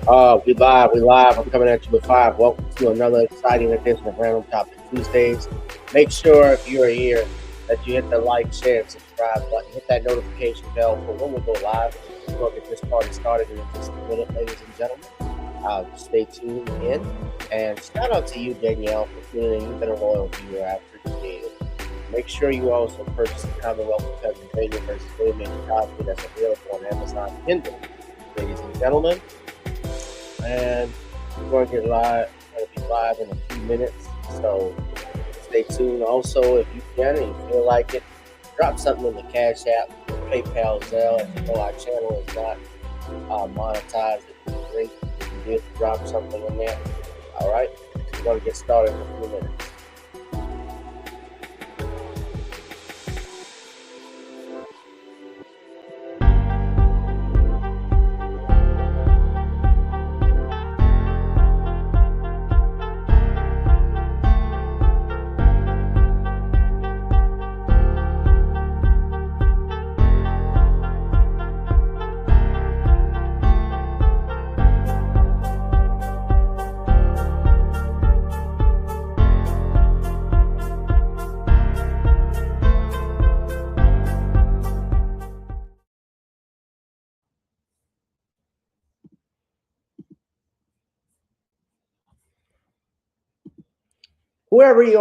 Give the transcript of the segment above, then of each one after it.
We live. I'm coming at you with five. Welcome to another exciting edition of Random Topic Tuesdays. Make sure if you are here that you hit the like, share, and subscribe button. Hit that notification bell for when we go live. We're going to get this party started in just a minute, ladies and gentlemen. Stay tuned in. And shout out to you, Danielle, for tuning in. You've been a loyal viewer. I appreciate it. Make sure you also purchase the Commonwealth of Pennsylvania versus William and Cosby that's available on Amazon Kindle, ladies and gentlemen. And we're going to get live. Going to be live in a few minutes, so stay tuned. Also, if you can and you feel like it, drop something in the Cash App, PayPal, Zelle. If you know our channel is not monetized, it would be great if you did drop something in there. All right, we're going to get started in a few minutes. Wherever you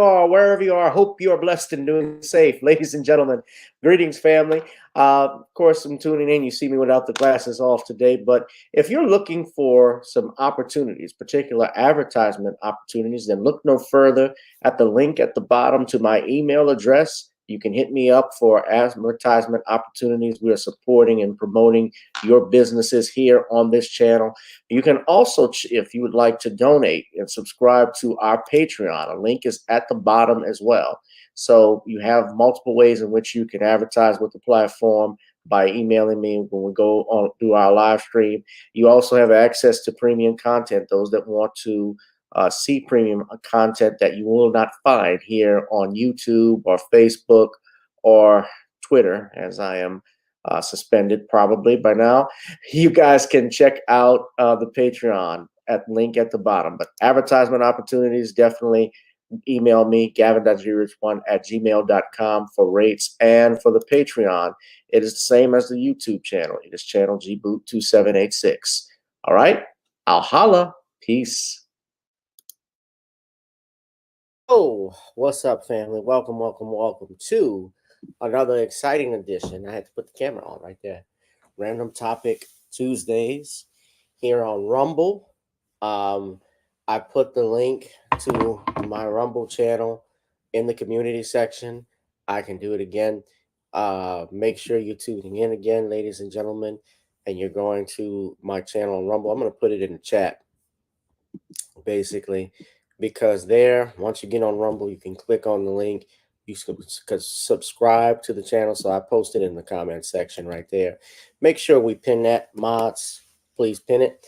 are, hope you are blessed and doing safe. Ladies and gentlemen, greetings, family. Of course, I'm tuning in. You see me without the glasses off today. But if you're looking for some opportunities, particular advertisement opportunities, then look no further at the link at the bottom to my email address. You can hit me up for advertisement opportunities. We are supporting and promoting your businesses here on this channel. You can also, if you would like to donate and subscribe to our Patreon, a link is at the bottom as well. So you have multiple ways in which you can advertise with the platform by emailing me when we go on through our live stream. You also have access to premium content, those that want to see premium content that you will not find here on YouTube or Facebook or Twitter, as I am suspended probably by now. You guys can check out the Patreon at link at the bottom. But advertisement opportunities, definitely email me, gavin.grich1@gmail.com for rates. And for the Patreon, it is the same as the YouTube channel. It is channel gboot2786. All right, I'll holla. Peace. Oh, what's up, family? Welcome to another exciting edition. I had to put the camera on right there. Random Topic Tuesdays here on Rumble. I put the link to my Rumble channel in the community section. I can do it again. Make sure you're tuning in again, ladies and gentlemen, and you're going to my channel on Rumble. I'm going to put it in the chat, basically, because there, once you get on Rumble, you can click on the link. You can subscribe to the channel. So I posted in the comment section right there. Make sure we pin that, mods. Please pin it.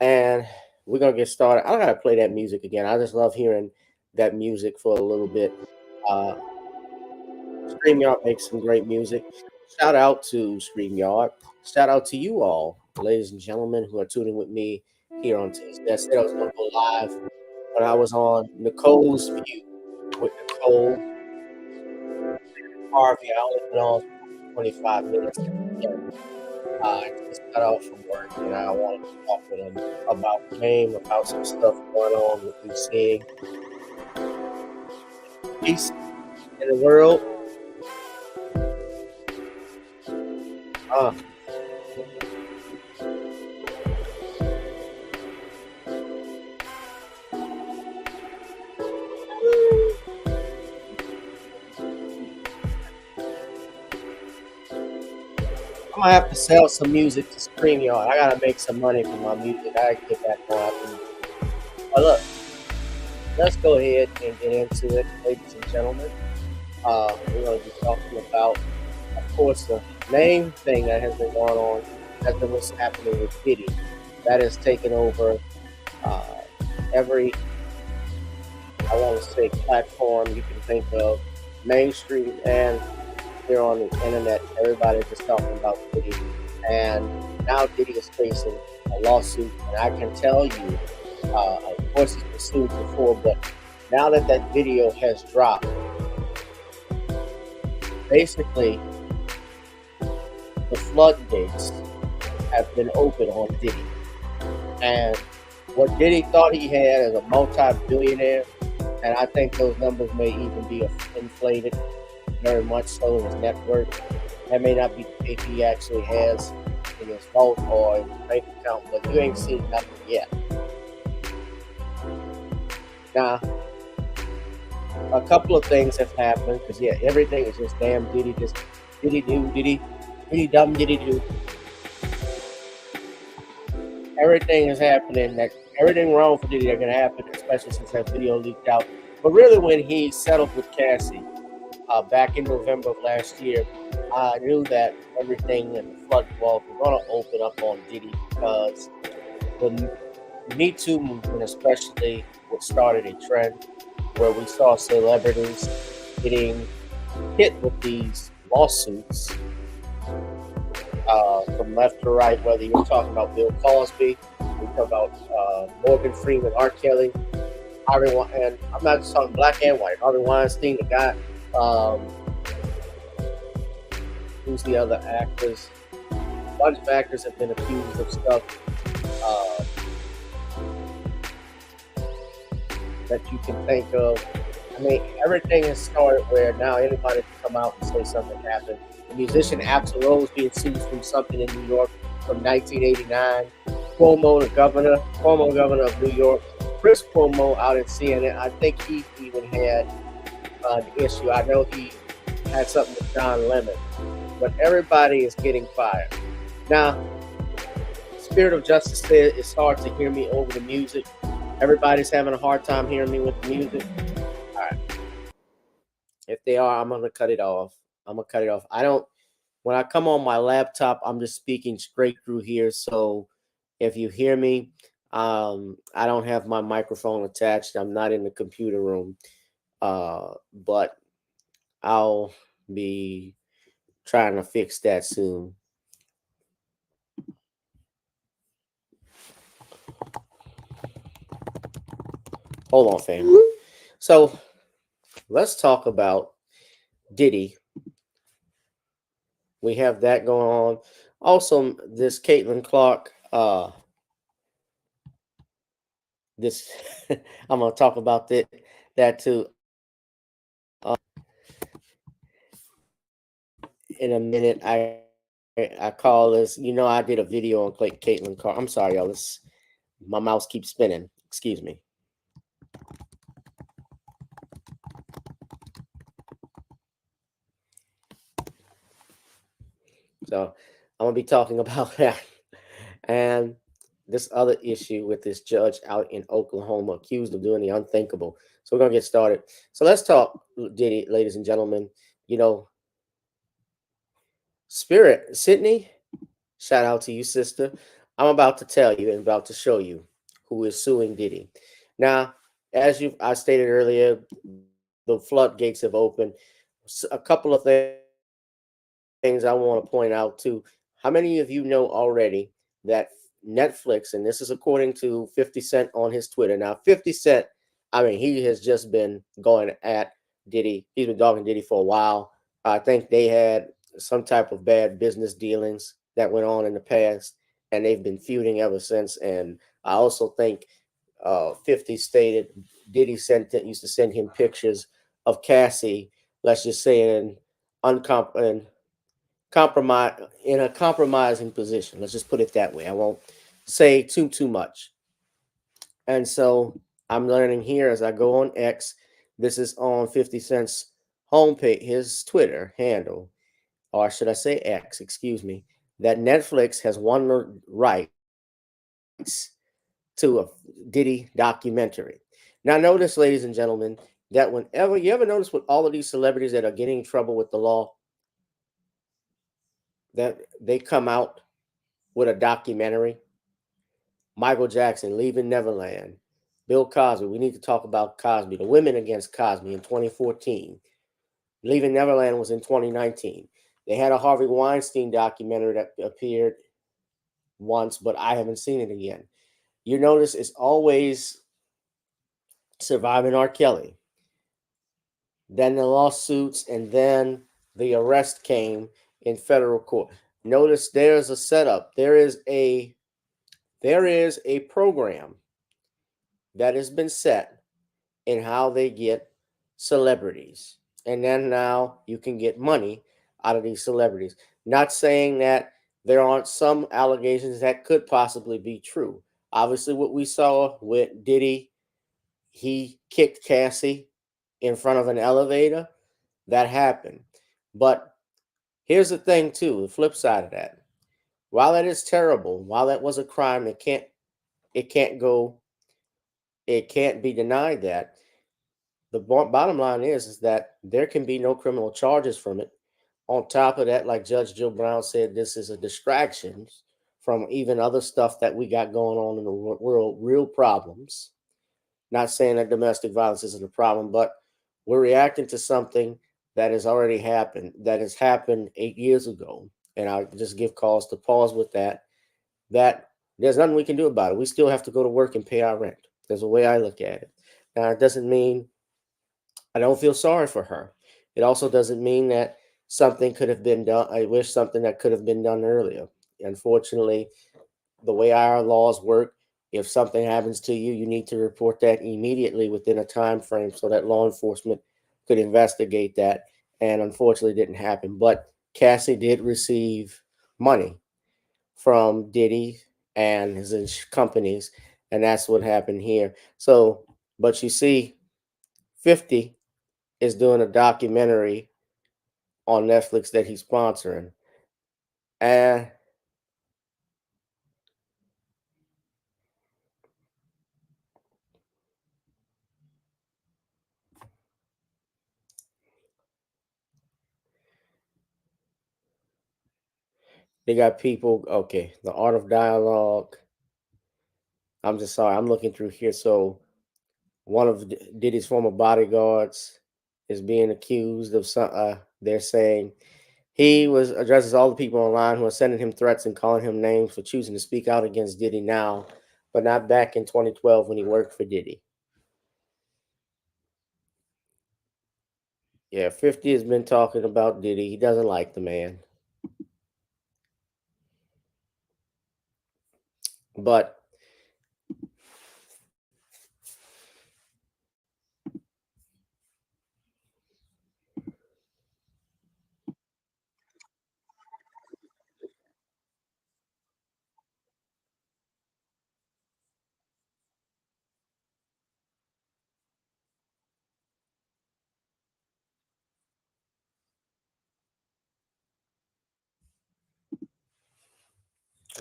And we're going to get started. I don't got to play that music again. I just love hearing that music for a little bit. StreamYard makes some great music. Shout out to StreamYard. Shout out to you all, ladies and gentlemen, who are tuning with me here on Tuesday. I said I was going to go live when I was on Nicole's View with Nicole Harvey. I only been on 25 minutes. I just got off from work and I wanted to talk with him about the game, about some stuff going on with we seeing. Peace in the world. I'm gonna have to sell some music to StreamYard. I gotta make some money from my music. I gotta get that going. But look, let's go ahead and get into it, ladies and gentlemen. We're gonna be talking about, of course, the main thing that has been going on has been what's happening with Diddy. That has taken over every, I want to say, platform you can think of, mainstream and here on the internet. Everybody's just talking about Diddy, and now Diddy is facing a lawsuit, and I can tell you, of course, he's been sued before, but now that that video has dropped, basically the floodgates have been open on Diddy. And what Diddy thought he had as a multi-billionaire, and I think those numbers may even be inflated, very much so in his net worth. That may not be the case he actually has in his vault or in his bank account, but you ain't seen nothing yet. Now, a couple of things have happened, because yeah, everything is just damn Diddy, just Diddy do, Diddy dumb, Diddy do. Everything is happening, that everything wrong for Diddy that can happen, especially since that video leaked out. But really, when he settled with Cassie back in November of last year, I knew that everything in the floodwalls were going to open up on Diddy, because the Me Too movement, especially, what started a trend where we saw celebrities getting hit with these lawsuits from left to right, whether you're talking about Bill Cosby, we talk about Morgan Freeman, R. Kelly, Harvey, and I'm not just talking black and white. Harvey Weinstein, the guy, who's the other actors? A bunch of actors have been accused of stuff that you can think of. I mean, everything has started where now anybody can come out and say something happened. The musician Axl Rose being sued from something in New York from 1989. Cuomo, former governor of New York, Chris Cuomo out at CNN. I think he even had the issue. I know he had something with Don Lemon, but everybody is getting fired. Now, Spirit of Justice said it's hard to hear me over the music. Everybody's having a hard time hearing me with the music. All right. If they are, I'm going to cut it off. When I come on my laptop, I'm just speaking straight through here. So if you hear me, I don't have my microphone attached. I'm not in the computer room. But I'll be trying to fix that soon. Hold on, family. So let's talk about Diddy. We have that going on. Also, this Caitlin Clark, this I'm gonna talk about that too in a minute. I call this. I did a video on Caitlin Clark. I'm sorry, y'all. My mouse keeps spinning. Excuse me. So I'm gonna be talking about that and this other issue with this judge out in Oklahoma accused of doing the unthinkable. So we're gonna get started. So let's talk Diddy, ladies and gentlemen. Spirit, Sydney, shout out to you, sister. I'm about to tell you and about to show you who is suing Diddy. Now, as I stated earlier, the floodgates have opened. A couple of things I want to point out too. How many of you know already that Netflix, and this is according to 50 Cent on his Twitter. Now, 50 Cent, I mean, he has just been going at Diddy. He's been dogging Diddy for a while. I think they had some type of bad business dealings that went on in the past, and they've been feuding ever since. And I also think 50 stated Diddy used to send him pictures of Cassie, let's just say in a compromising position. Let's just put it that way. I won't say too much. And so I'm learning here as I go on X. This is on 50 Cent's homepage, his Twitter handle, or should I say X, excuse me, that Netflix has won the rights to a Diddy documentary. Now, notice, ladies and gentlemen, that whenever you ever notice with all of these celebrities that are getting in trouble with the law, that they come out with a documentary. Michael Jackson, Leaving Neverland. Bill Cosby. We need to talk about Cosby. The Women Against Cosby in 2014. Leaving Neverland was in 2019. They had a Harvey Weinstein documentary that appeared once, but I haven't seen it again. You notice it's always Surviving R. Kelly, then the lawsuits, and then the arrest came in federal court. Notice there's a setup. There is a program that has been set in how they get celebrities. And then now you can get money out of these celebrities. Not saying that there aren't some allegations that could possibly be true. Obviously, what we saw with Diddy, he kicked Cassie in front of an elevator. That happened. But here's the thing, too, the flip side of that. While that is terrible, while that was a crime, it can't be denied that the bottom line is that there can be no criminal charges from it. On top of that, like Judge Joe Brown said, this is a distraction from even other stuff that we got going on in the world, real problems. Not saying that domestic violence isn't a problem, but we're reacting to something that has already happened, that has happened 8 years ago. And I just give cause to pause with that, that there's nothing we can do about it. We still have to go to work and pay our rent. There's a way I look at it. Now, it doesn't mean I don't feel sorry for her. It also doesn't mean that something could have been done. I wish something that could have been done earlier. Unfortunately, the way our laws work, if something happens to you, you need to report that immediately within a time frame so that law enforcement could investigate that. And unfortunately, it didn't happen. But Cassie did receive money from Diddy and his companies, and that's what happened here. So, but you see, 50 is doing a documentary on Netflix that he's sponsoring. And they got people, okay, the art of dialogue. I'm just sorry, I'm looking through here. So one of Diddy's former bodyguards is being accused of some, they're saying he was addresses all the people online who are sending him threats and calling him names for choosing to speak out against Diddy now, but not back in 2012 when he worked for Diddy. Yeah, 50 has been talking about Diddy. He doesn't like the man. But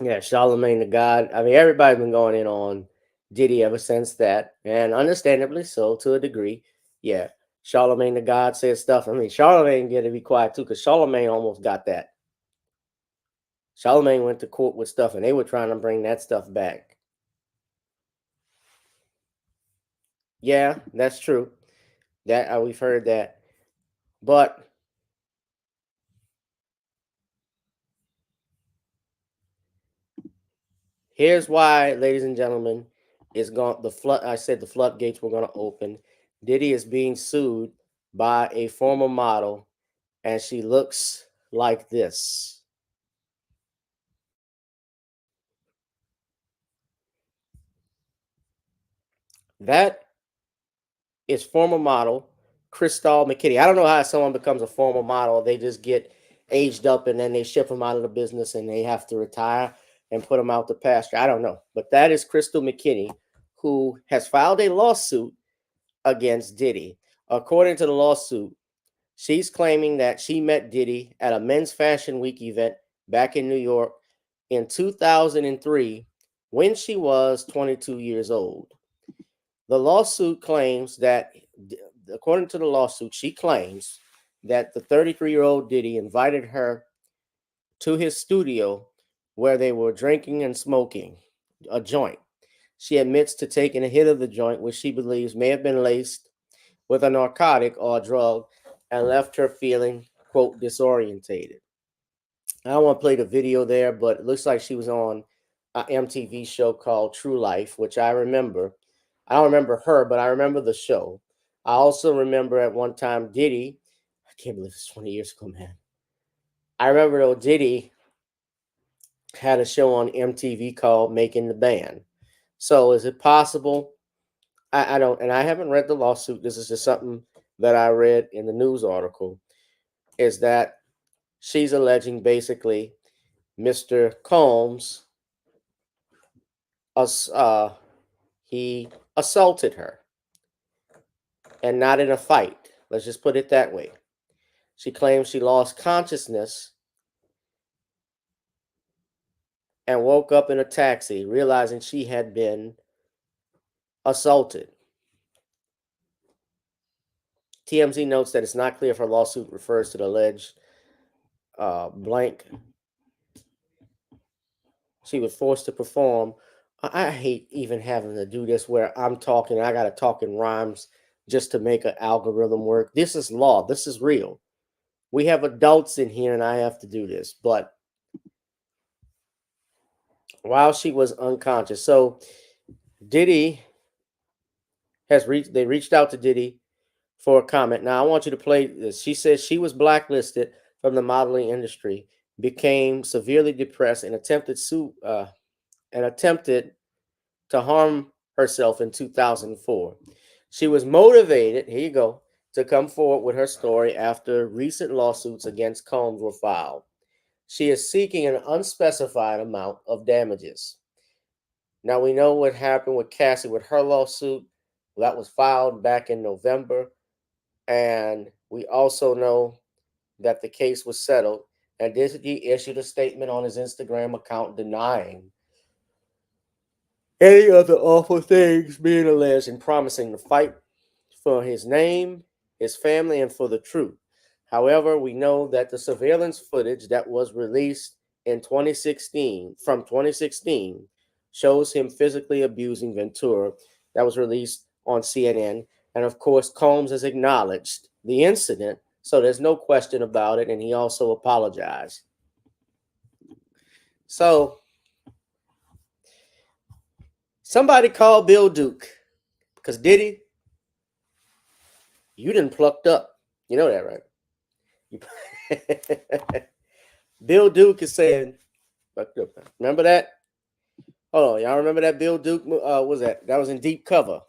yeah, Charlemagne the God. I mean, everybody's been going in on Diddy ever since that, and understandably so to a degree. Yeah, Charlemagne the God said stuff. I mean, Charlemagne get to be quiet too, because Charlemagne almost got that. Charlemagne went to court with stuff, and they were trying to bring that stuff back. Yeah, that's true. That we've heard that, but here's why, ladies and gentlemen, is going the flood. I said the floodgates were going to open. Diddy is being sued by a former model, and she looks like this. That is former model Crystal McKinney. I don't know how someone becomes a former model. They just get aged up and then they ship them out of the business and they have to retire and put them out to pasture. I don't know. But that is Crystal McKinney, who has filed a lawsuit against Diddy. According to the lawsuit, she's claiming that she met Diddy at a men's fashion week event back in New York in 2003 when she was 22 years old. The lawsuit claims that, according to the lawsuit, she claims that the 33-year-old Diddy invited her to his studio where they were drinking and smoking a joint. She admits to taking a hit of the joint, which she believes may have been laced with a narcotic or a drug and left her feeling, quote, disorientated. I don't want to play the video there, but it looks like she was on MTV show called True Life, which I remember. I don't remember her, but I remember the show. I also remember at one time Diddy. I can't believe it's 20 years ago, man. I remember though Diddy had a show on MTV called Making the Band. So is it possible? I don't, and I haven't read the lawsuit. This is just something that I read in the news article. Is that she's alleging basically Mr. Combs, us, he assaulted her, and not in a fight. Let's just put it that way. She claims she lost consciousness and woke up in a taxi, realizing she had been assaulted. TMZ notes that it's not clear if her lawsuit refers to the alleged blank she was forced to perform. I hate even having to do this where I'm talking, I got to talk in rhymes just to make an algorithm work. This is law, this is real. We have adults in here and I have to do this. But while she was unconscious, so Diddy they reached out to Diddy for a comment. Now I want you to play this. She says she was blacklisted from the modeling industry, became severely depressed, and attempted to harm herself in 2004. She was motivated, here you go, to come forward with her story after recent lawsuits against Combs were filed. She is seeking an unspecified amount of damages. Now we know what happened with Cassie with her lawsuit. That was filed back in November. And we also know that the case was settled. And Disney issued a statement on his Instagram account denying any other awful things being alleged and promising to fight for his name, his family, and for the truth. However, we know that the surveillance footage that was released in 2016 shows him physically abusing Ventura. That was released on CNN. And of course, Combs has acknowledged the incident, so there's no question about it. And he also apologized. So somebody call Bill Duke, because Diddy, you didn't plucked up. You know that, right? Bill Duke is saying, remember that? Hold on, y'all remember that Bill Duke? Was that? That was in Deep Cover.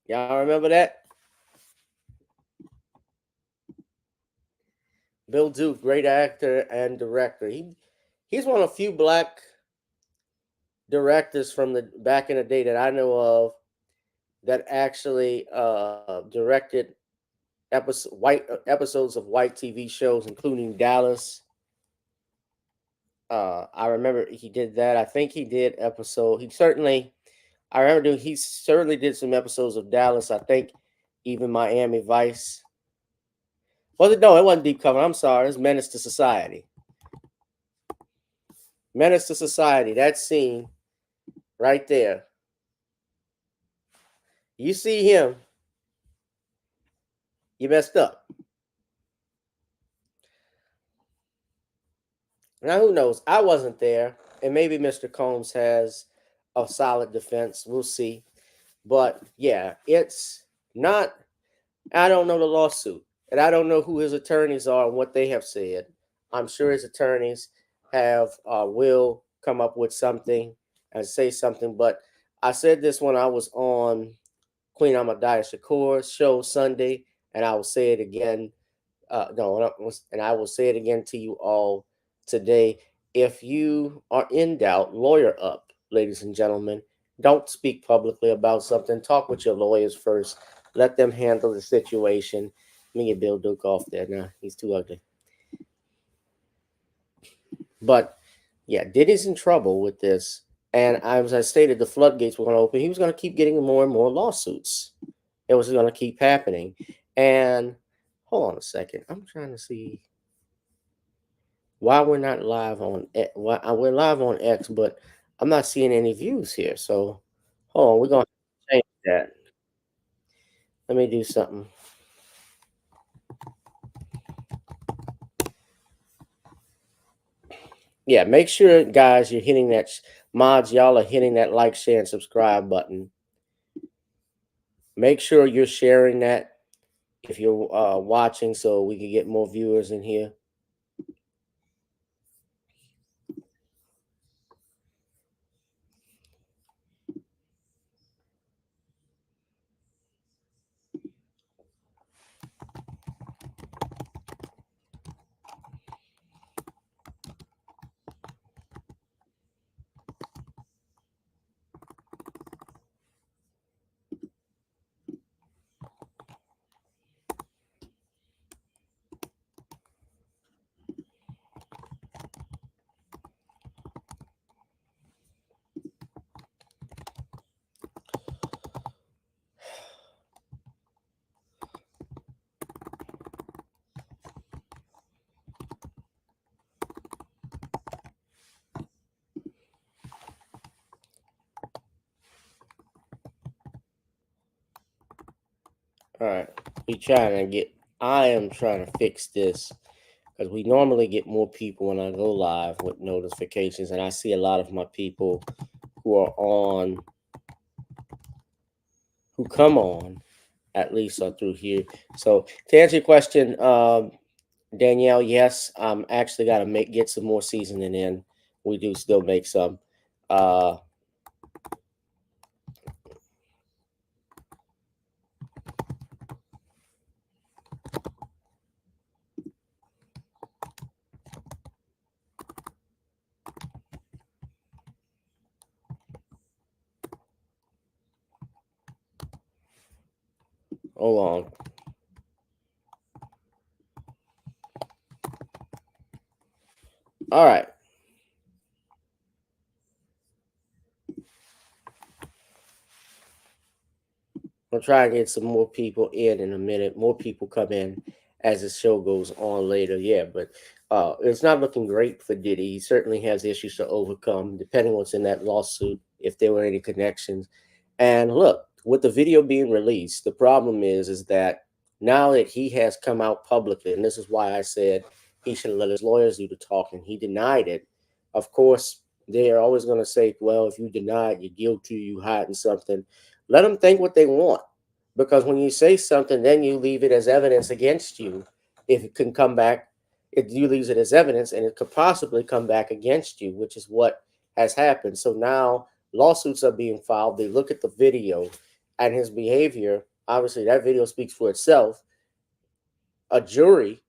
Y'all remember that? Bill Duke, great actor and director. He's one of the few black directors from the back in the day that I know of that actually directed episodes of white TV shows, including Dallas. I remember he did that. I think he did episode. I remember he certainly did some episodes of Dallas. I think even Miami Vice. Was it? No, it wasn't Deep Cover. I'm sorry. It's Menace to Society. Menace to Society. That scene right there. You see him, you messed up. Now, who knows? I wasn't there, and maybe Mr. Combs has a solid defense. We'll see. But yeah, it's not. I don't know the lawsuit, and I don't know who his attorneys are and what they have said. I'm sure his attorneys will come up with something and say something. But I said this when I was on Queen Ahmadiyya Shakur's show Sunday, and I will say it again. And I will say it again to you all today. If you are in doubt, lawyer up, ladies and gentlemen. Don't speak publicly about something. Talk with your lawyers first. Let them handle the situation. Let me get Bill Duke off there. Now he's too ugly. But yeah, Diddy's in trouble with this. And as I stated, the floodgates were going to open. He was going to keep getting more and more lawsuits. It was going to keep happening. And hold on a second. I'm trying to see why we're not live on. We're live on X, but I'm not seeing any views here. So hold on. We're going to change that. Let me do something. Yeah, make sure, guys, you're hitting that mods. Y'all are hitting that like, share, and subscribe button. Make sure you're sharing that if you're watching, so we can get more viewers in here. All right, I am trying to fix this because we normally get more people when I go live with notifications, and I see a lot of my people who are on, who come on, at least are through here. So to answer your question, Danielle, yes, I'm actually got to get some more seasoning in. We do still make some. Uh, Hold on. All right. I'll try and get some more people in a minute. More people come in as the show goes on later. Yeah, but it's not looking great for Diddy. He certainly has issues to overcome, depending on what's in that lawsuit, if there were any connections. And look, with the video being released, the problem is that now that he has come out publicly, and this is why I said he should let his lawyers do the talking. He denied it. Of course, they are always going to say, well, if you deny it, you're guilty, you hiding something. Let them think what they want. Because when you say something, then you leave it as evidence against you. If it can come back, if you leave it as evidence and it could possibly come back against you, which is what has happened. So now lawsuits are being filed. They look at the video and his behavior. Obviously, that video speaks for itself. A jury,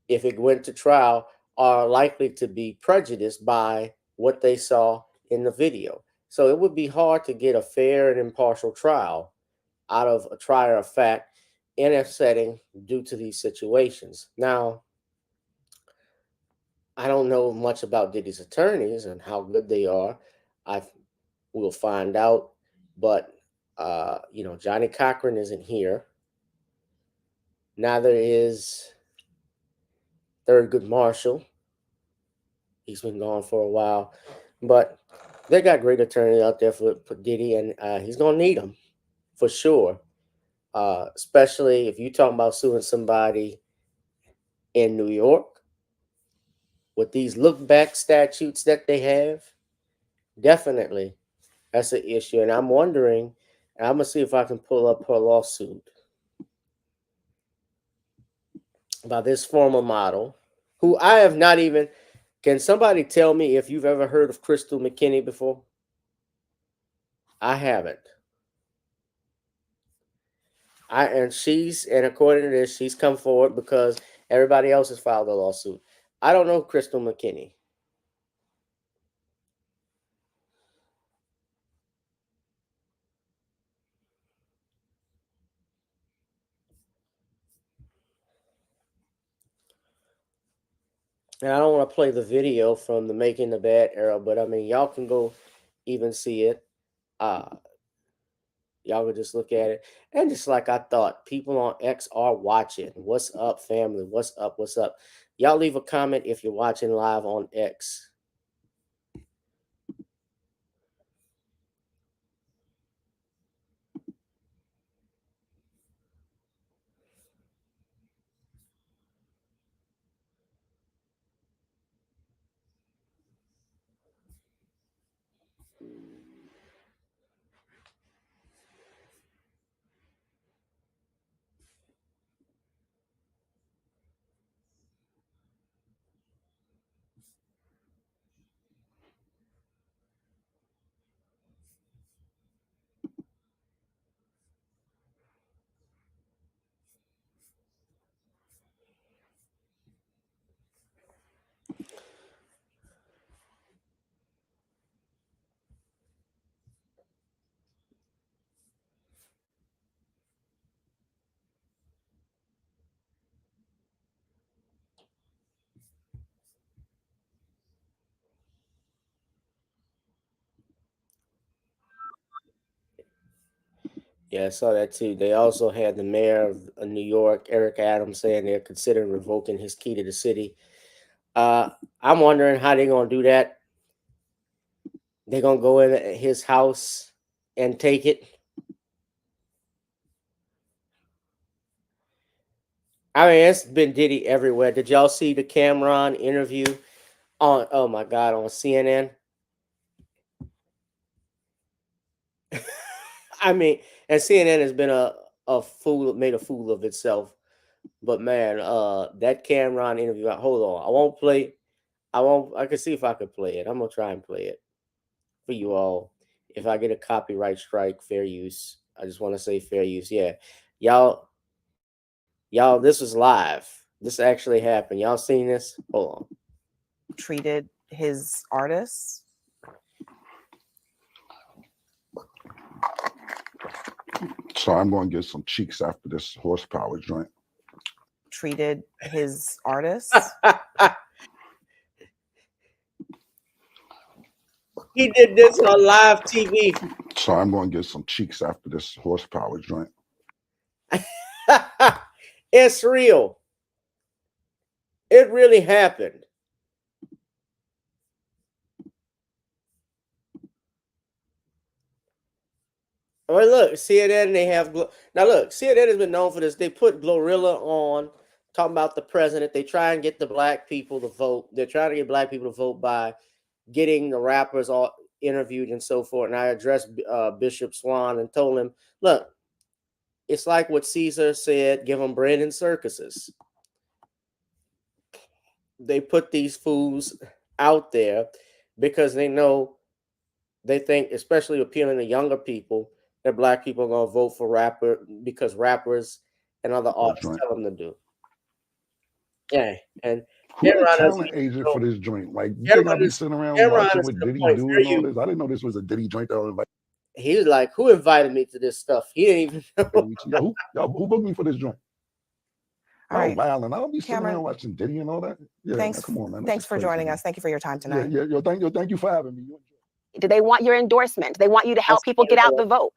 if it went to trial, are likely to be prejudiced by what they saw in the video. So it would be hard to get a fair and impartial trial out of a trier of fact in a setting due to these situations. Now, I don't know much about Diddy's attorneys and how good they are. I will find out, but Johnny Cochran isn't here. Neither is Thurgood Marshall. He's been gone for a while, but they got great attorneys out there for Diddy, and he's gonna need them for sure. Especially if you're talking about suing somebody in New York with these look back statutes that they have, definitely that's an issue. And I'm wondering, and I'm gonna see if I can pull up her lawsuit by this former model, who I have not even. Can somebody tell me if you've ever heard of Crystal McKinney before? I haven't. And according to this, she's come forward because everybody else has filed a lawsuit. I don't know Crystal McKinney. And I don't want to play the video from the Making the Bad era, but I mean, y'all can go even see it. Uh, y'all can just look at it. And just like I thought, people on X are watching. What's up, family? What's up? What's up? Y'all leave a comment if you're watching live on X. Yeah, I saw that too. They also had the mayor of New York, Eric Adams, saying they're considering revoking his key to the city. Uh, I'm wondering how they're gonna do that. They're gonna go in his house and take it. I mean, it's been Diddy everywhere. Did y'all see the Cameron interview on? Oh my God, on CNN. I mean, and CNN has been a fool, made a fool of itself. But man, that Cameron interview. Hold on, I won't play. I won't. I can see if I could play it. I'm gonna try and play it for you all. If I get a copyright strike, fair use. I just want to say fair use. Yeah, y'all, this was live. This actually happened. Y'all seen this? Hold on. Treated his artists. So I'm going to get some cheeks after this horsepower joint. Treated his artists. He did this on live TV. So I'm going to get some cheeks after this horsepower joint. It's real. It really happened. I mean, look, CNN, they have. Now, look, CNN has been known for this. They put Glorilla on, talking about the president. They try and get the black people to vote. They're trying to get black people to vote by getting the rappers all interviewed and so forth. And I addressed Bishop Swan and told him, look, it's like what Caesar said, give them bread and circuses. They put these fools out there because they know, they think, especially appealing to younger people, that black people are going to vote for rapper because rappers and other artists tell them to do. Yeah, and who's the talent agent for this joint? Like, you think I'll be sitting around watching what Diddy doing all this? I didn't know this was a Diddy joint that was like. He was like, "Who invited me to this stuff?" He didn't even know. Who booked me for this joint? All right. Wow, and I don't be sitting around watching Diddy and all that. Yeah, thanks, come on, man. Thanks for joining us. Thank you for your time tonight. Yeah, thank you for having me. Do they want your endorsement? They want you to help people get out the vote.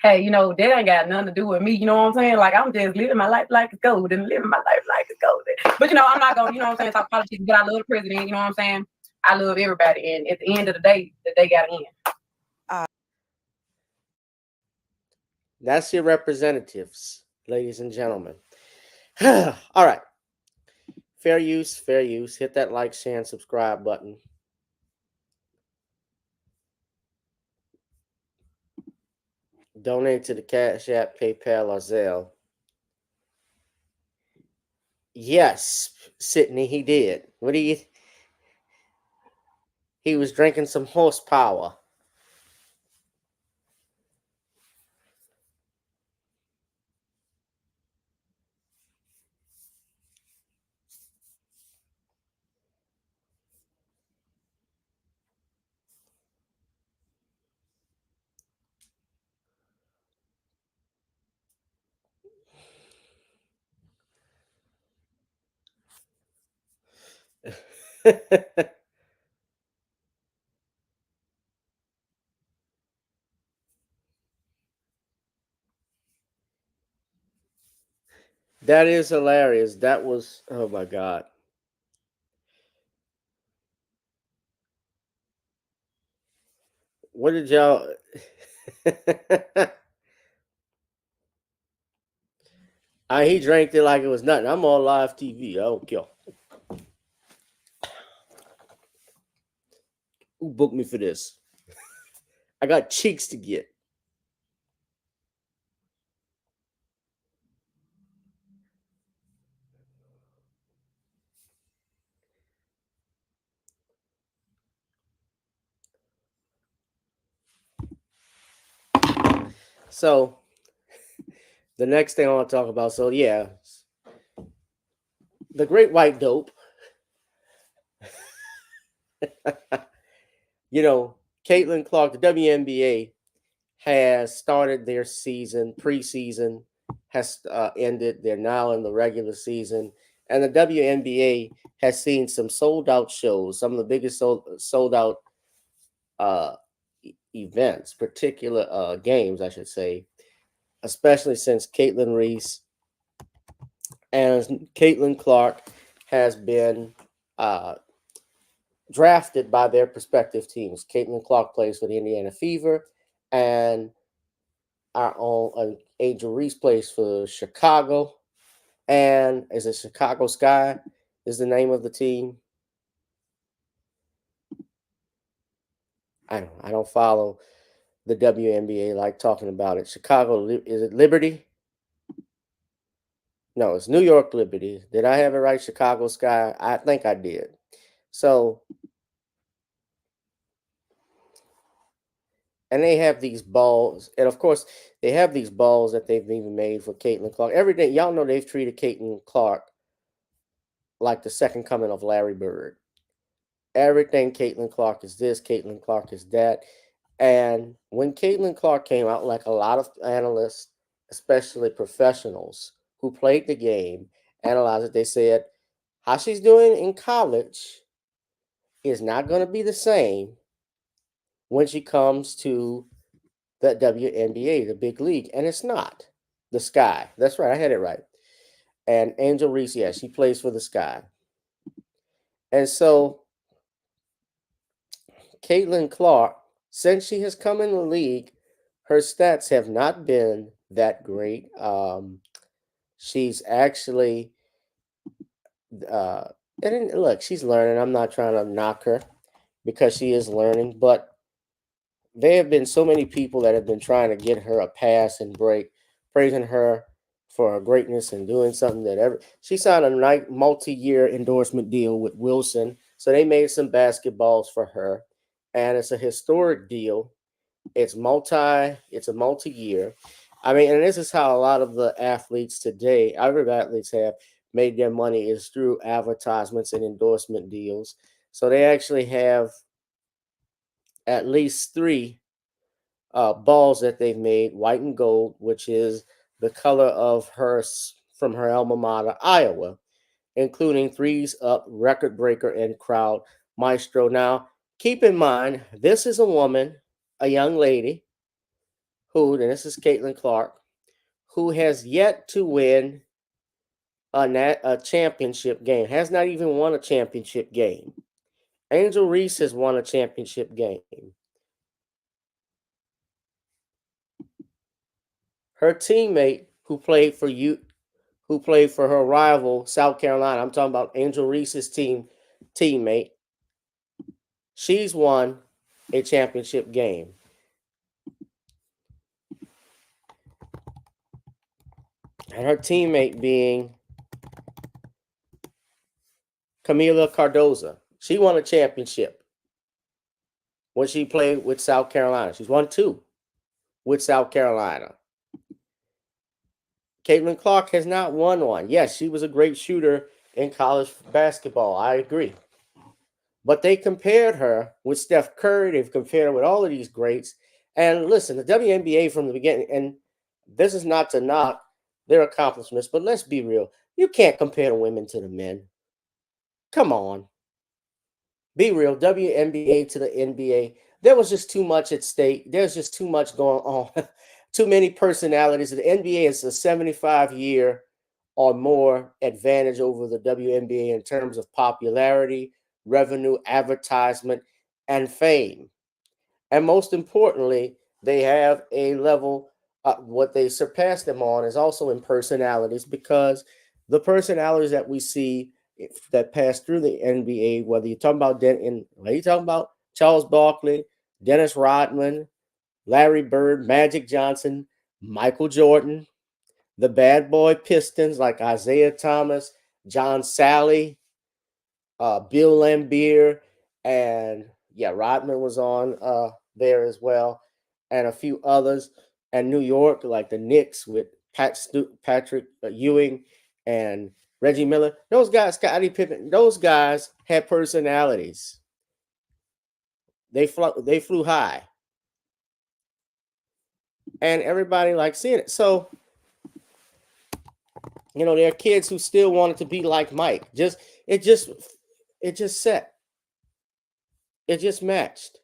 Hey, you know, that ain't got nothing to do with me. You know what I'm saying? Like, I'm just living my life like it's golden, living my life like it's golden. But, you know, I'm not going to, you know what I'm saying, talk politics, but I love the president. You know what I'm saying? I love everybody. And at the end of the day, that they got in. That's your representatives, ladies and gentlemen. All right. Fair use, fair use. Hit that like, share, and subscribe button. Donate to the Cash App, PayPal, or Zelle. Yes, Sydney, he did. What do you? He was drinking some horsepower. That is hilarious. That was, oh my God. What did y'all? He drank it like it was nothing. I'm on live TV. I don't care. Who booked me for this? I got cheeks to get. So, the next thing I want to talk about. So, yeah, the Great White Dope. You know, Caitlin Clark, the WNBA, has started their season. Preseason has ended. They're now in the regular season. And the WNBA has seen some sold out shows, some of the biggest sold out events, particular games, I should say, especially since Caitlin Reese and Caitlin Clark has been drafted by their respective teams. Caitlin Clark plays for the Indiana Fever, and our own Angel Reese plays for Chicago. And is it Chicago Sky is the name of the team? I don't follow the WNBA like talking about it. Chicago, is it Liberty? No, it's New York Liberty. Did I have it right? Chicago Sky? I think I did. So, and they have these balls, and of course, they have these balls that they've even made for Caitlin Clark. Everything, y'all know they've treated Caitlin Clark like the second coming of Larry Bird. Everything Caitlin Clark is this, Caitlin Clark is that. And when Caitlin Clark came out, like a lot of analysts, especially professionals who played the game, analyzed it, they said, how she's doing in college is not going to be the same when she comes to the WNBA, the big league. And it's not. The Sky. That's right. I had it right. And Angel Reese, yeah, she plays for the Sky. And so Caitlin Clark, since she has come in the league, her stats have not been that great. She's actually, and look, she's learning. I'm not trying to knock her because she is learning, but there have been so many people that have been trying to get her a pass and break, praising her for her greatness and doing something that she signed a multi-year endorsement deal with Wilson. So they made some basketballs for her, and it's a historic deal. It's a multi-year. I mean, and this is how a lot of the athletes today, other athletes have made their money is through advertisements and endorsement deals. So they actually have at least 3 balls that they've made, white and gold, which is the color of hers from her alma mater, Iowa, including Threes Up, Record Breaker, and Crowd Maestro. Now, keep in mind, this is a woman, a young lady, and this is Caitlin Clark, who has yet to win a championship game, has not even won a championship game. Angel Reese has won a championship game. Her teammate who played for her rival, South Carolina, I'm talking about Angel Reese's teammate, she's won a championship game. And her teammate being Camila Cardoza. She won a championship when she played with South Carolina. She's won 2 with South Carolina. Caitlin Clark has not won one. Yes, she was a great shooter in college basketball. I agree. But they compared her with Steph Curry. They've compared her with all of these greats. And listen, the WNBA from the beginning, and this is not to knock their accomplishments, but let's be real. You can't compare the women to the men. Come on. Be real. WNBA to the NBA. There was just too much at stake. There's just too much going on. Too many personalities. The NBA is a 75-year or more advantage over the WNBA in terms of popularity, revenue, advertisement, and fame. And most importantly, they have a level, what they surpass them on is also in personalities, because the personalities that we see that pass through the NBA, whether you're talking about Charles Barkley, Dennis Rodman, Larry Bird, Magic Johnson, Michael Jordan, the bad boy Pistons like Isaiah Thomas, John Sally, Bill Laimbeer, and Rodman was on there as well, and a few others. And New York, like the Knicks with Patrick Ewing and Reggie Miller. Those guys, Scottie Pippen, those guys had personalities. They flew high. And everybody liked seeing it. So, there are kids who still wanted to be like Mike. It just matched.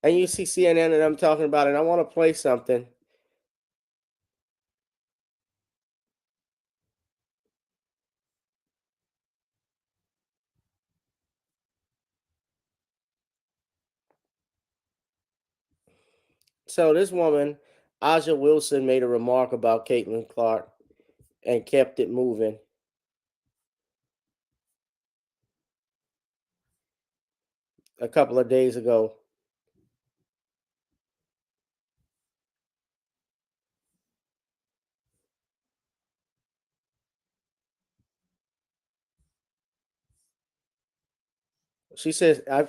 And you see CNN and I'm talking about it. And I want to play something. So this woman, Aja Wilson, made a remark about Caitlin Clark and kept it moving. A couple of days ago. She says, I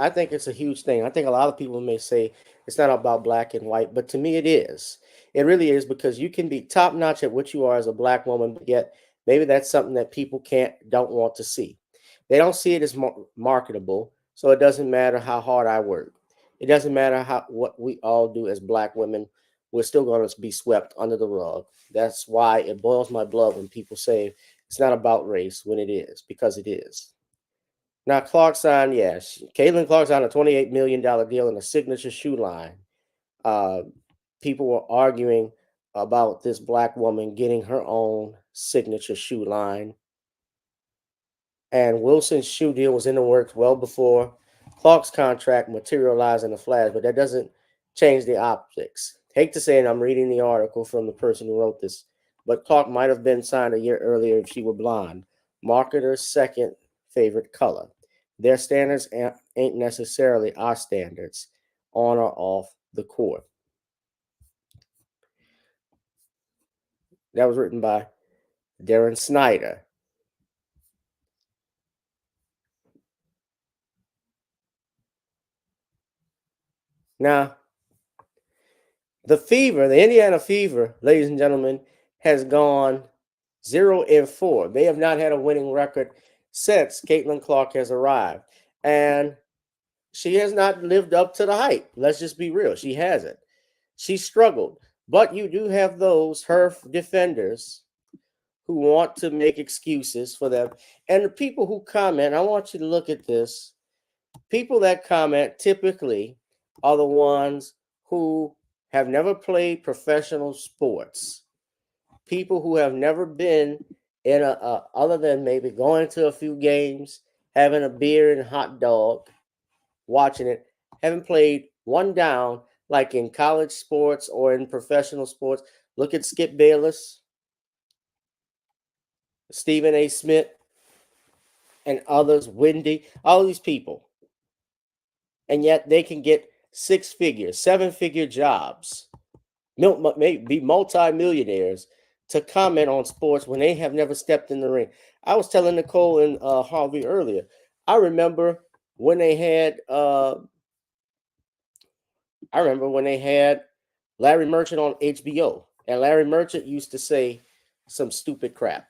think it's a huge thing. I think a lot of people may say it's not about black and white, but to me it is. It really is, because you can be top notch at what you are as a black woman, but yet maybe that's something that people don't want to see. They don't see it as marketable, so it doesn't matter how hard I work. It doesn't matter what we all do as black women. We're still going to be swept under the rug. That's why it boils my blood when people say it's not about race, when it is, because it is. Now, Clark signed, yes. Caitlin Clark signed a $28 million deal in a signature shoe line. People were arguing about this black woman getting her own signature shoe line. And Wilson's shoe deal was in the works well before Clark's contract materialized in a flash, but that doesn't change the optics. Hate to say it, I'm reading the article from the person who wrote this, but Clark might have been signed a year earlier if she were blonde. Marketer's second favorite color. Their standards ain't necessarily our standards on or off the court. That was written by Darren Snyder. Now, the Fever, the Indiana Fever, ladies and gentlemen, has gone 0-4. They have not had a winning record since Caitlin Clark has arrived. And she has not lived up to the hype. Let's just be real. She hasn't. She struggled. But you do have those, her defenders, who want to make excuses for them. And the people who comment, I want you to look at this. People that comment typically are the ones who have never played professional sports. People who have never been in other than maybe going to a few games, having a beer and hot dog, watching it, haven't played one down like in college sports or in professional sports. Look at Skip Bayless, Stephen A. Smith, and others, Wendy, all these people. And yet they can get 6-figure, 7-figure jobs, maybe multi-millionaires to comment on sports when they have never stepped in the ring. I was telling Nicole and Harvey earlier, I remember when they had Larry Merchant on HBO, and Larry Merchant used to say some stupid crap.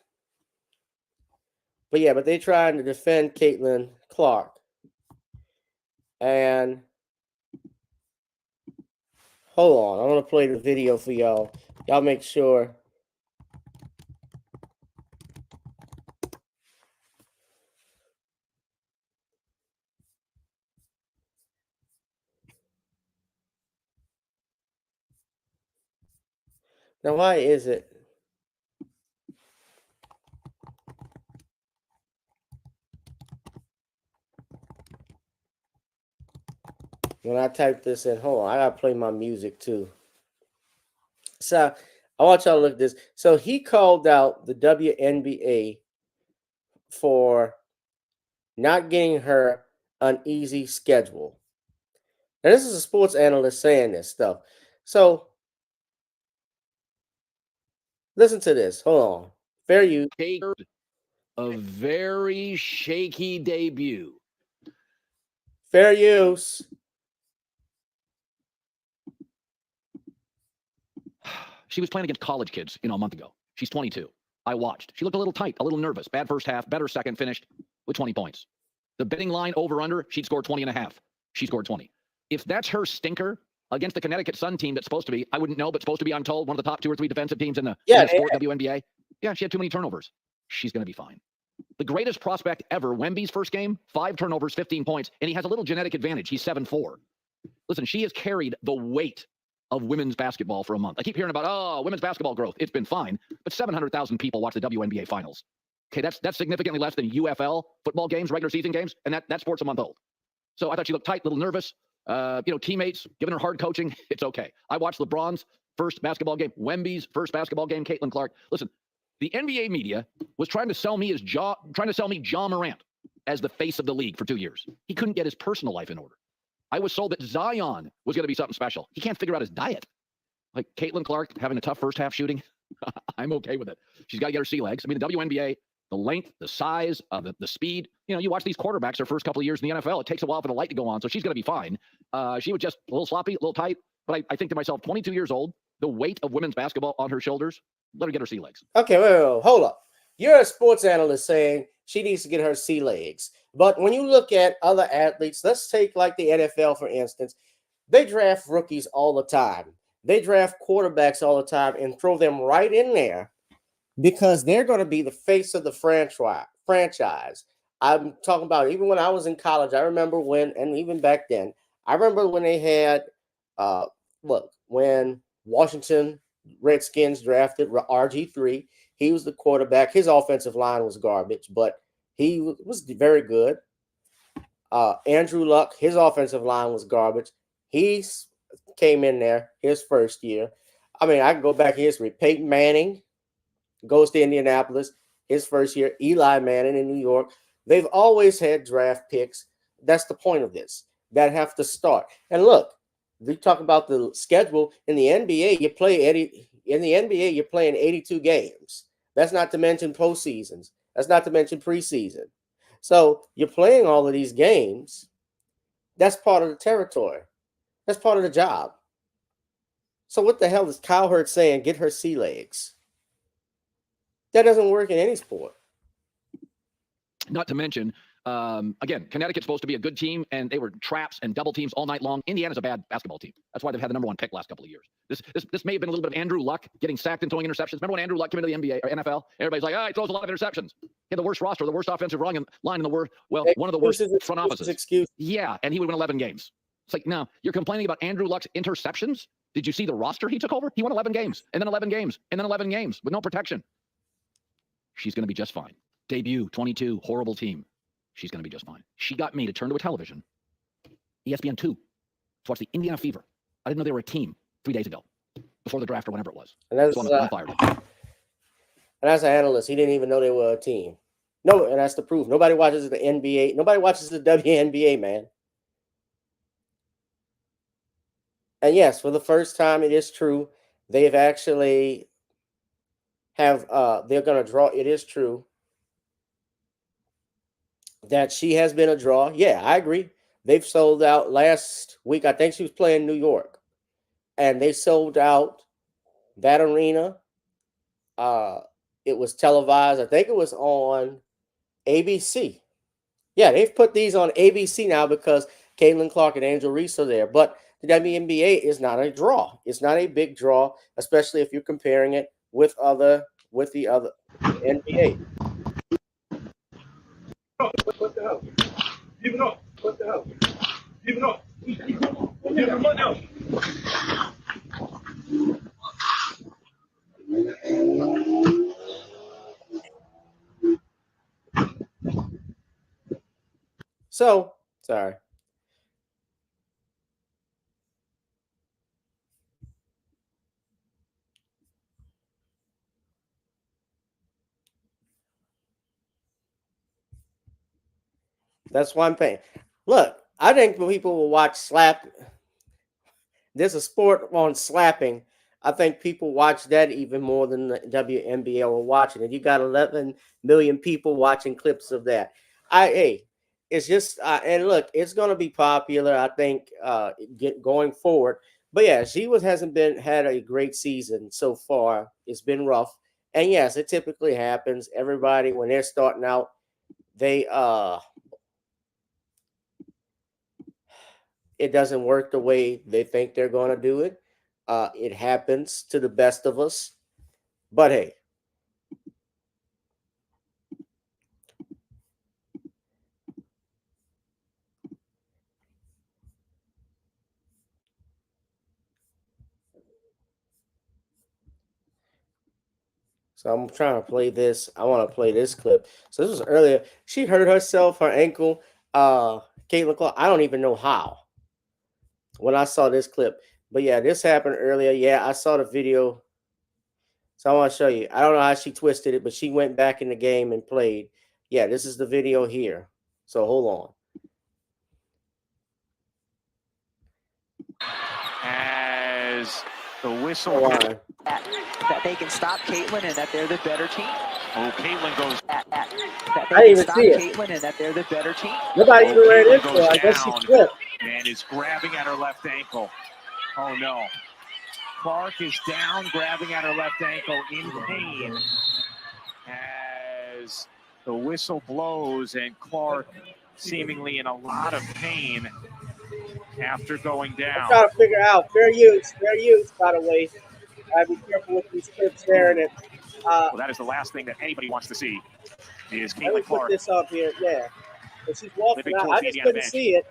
But they're trying to defend Caitlin Clark. And hold on, I'm going to play the video for y'all. Y'all make sure. Now, why is it? When I type this in, hold on, I gotta play my music too. So I want y'all to look at this. So he called out the WNBA for not getting her an easy schedule. Now, this is a sports analyst saying this stuff. So listen to this. Hold on. Fair use. A very shaky debut. Fair use. She was playing against college kids, a month ago. She's 22. I watched. She looked a little tight, a little nervous. Bad first half, better second, finished with 20 points. The betting line over-under, she'd scored 20 and a half. She scored 20. If that's her stinker against the Connecticut Sun team that's supposed to be, I wouldn't know, but supposed to be, I'm told, one of the top 2 or 3 defensive teams in the sport, WNBA. Yeah, she had too many turnovers. She's going to be fine. The greatest prospect ever, Wemby's first game, 5 turnovers, 15 points, and he has a little genetic advantage. He's 7'4". Listen, she has carried the weight of women's basketball for a month. I keep hearing about, oh, women's basketball growth. It's been fine, but 700,000 people watch the WNBA finals. Okay, that's significantly less than UFL football games, regular season games, and that sport's a month old. So I thought she looked tight, a little nervous. Teammates giving her hard coaching. It's okay. I watched LeBron's first basketball game, Wemby's first basketball game, Caitlin Clark. Listen, the NBA media was trying to sell me Ja Morant as the face of the league for 2 years. He couldn't get his personal life in order. I was sold that Zion was going to be something special. He can't figure out his diet. Like Caitlin Clark having a tough first half shooting, I'm okay with it. She's got to get her sea legs. I mean, the WNBA, the length, the size, the speed. You watch these quarterbacks their first couple of years in the NFL. It takes a while for the light to go on, so she's going to be fine. She was just a little sloppy, a little tight. But I think to myself, 22 years old, the weight of women's basketball on her shoulders, let her get her sea legs. Okay, wait, hold up. You're a sports analyst saying she needs to get her sea legs. But when you look at other athletes, let's take like the NFL, for instance, they draft rookies all the time. They draft quarterbacks all the time and throw them right in there because they're going to be the face of the franchise. I'm talking about even when I was in college, I remember when, and even back then, I remember when they had, when Washington Redskins drafted RG3, he was the quarterback. His offensive line was garbage, but he was very good. Andrew Luck, his offensive line was garbage. He came in there his first year. I mean, I can go back in history. Peyton Manning goes to Indianapolis his first year. Eli Manning in New York. They've always had draft picks. That's the point of this. That have to start. And look, we talk about the schedule in the NBA. You're playing 82 games. That's not to mention postseasons. That's not to mention preseason. So you're playing all of these games. That's part of the territory. That's part of the job. So what the hell is Cowherd saying? Get her sea legs. That doesn't work in any sport. Not to mention, again, Connecticut's supposed to be a good team, and they were traps and double teams all night long. Indiana's a bad basketball team. That's why they've had the #1 pick last couple of years. This may have been a little bit of Andrew Luck getting sacked and throwing interceptions. Remember when Andrew Luck came into the NBA or NFL? Everybody's like, he throws a lot of interceptions. He had the worst roster, the worst offensive line in the world. Well, one of the worst front offices. Excuse. Yeah, and he would win 11 games. It's like, no, you're complaining about Andrew Luck's interceptions? Did you see the roster he took over? He won 11 games, and then 11 games, and then 11 games with no protection. She's going to be just fine. Debut, 22, horrible team. She's going to be just fine. She got me to turn to a television, ESPN2, to watch the Indiana Fever. I didn't know they were a team 3 days ago, before the draft or whenever it was. And that's, and as an analyst, he didn't even know they were a team. No, and that's the proof. Nobody watches the NBA. Nobody watches the WNBA, man. And yes, for the first time, it is true. They've actually they're going to draw. It is true that she has been a draw. Yeah, I agree. They've sold out last week. I think she was playing New York, and they sold out that arena. It was televised. I think it was on ABC. Yeah, they've put these on ABC now because Caitlin Clark and Angel Reese are there. But the WNBA is not a draw. It's not a big draw, especially if you're comparing it with the other NBA. What the hell? Give it up. What the hell? Give it up. Give it up. So, sorry. That's why I'm paying. Look, I think when people will watch slap, there's a sport on slapping. I think people watch that even more than the WNBA are watching it. You got 11 million people watching clips of that. It's just and look, it's going to be popular. I think going forward. But yeah, she hasn't had a great season so far. It's been rough, and yes, it typically happens. Everybody when they're starting out, they it doesn't work the way they think they're going to do it. It happens to the best of us. But hey, So I'm trying to play this. I want to play this clip. So this was earlier. She hurt herself, her ankle. Caitlin Clark. I don't even know how. When I saw this clip, but yeah, this happened earlier. Yeah, I saw the video. So I want to show you. I don't know how she twisted it, but she went back in the game and played. Yeah, this is the video here. So hold on. As the whistle Hold on. that they can stop Caitlin and that they're the better team. Oh, Caitlin goes. That I they didn't can even stop see it. Caitlin and that they're the better team. Nobody even ran Caitlin into her. goes I guess she down. slipped. And is grabbing at her left ankle. Oh no. Clark is down, grabbing at her left ankle in pain as the whistle blows and Clark seemingly in a lot of pain after going I'm down. trying to figure out fair use, by the way. I be careful with these clips sharing it. Well, that is the last thing that anybody wants to see is Let me Caitlin put Clark. this up here. Yeah. But she's walking Living out. towards I the just Indiana couldn't bench. see it.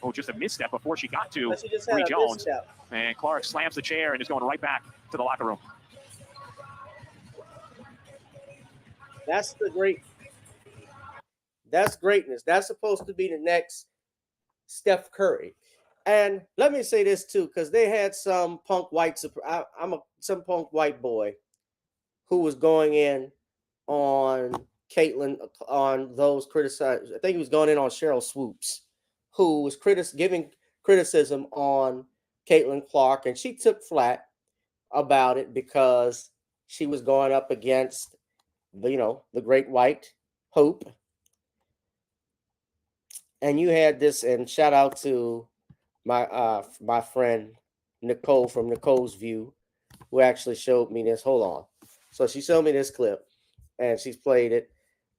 Oh, just a misstep before she got to But she just had Bree a Jones. misstep. And Clark slams the chair and is going right back to the locker room. That's greatness. That's supposed to be the next Steph Curry. And let me say this too, because they had some punk white some punk white boy who was going in on Caitlin on those criticized. I think he was going in on Cheryl Swoops, who was giving criticism on Caitlin Clark, and she took flat about it because she was going up against the great white hope. And you had this, and shout out to my friend Nicole from Nicole's View, who actually showed me this. Hold on. So she showed me this clip and she's played it.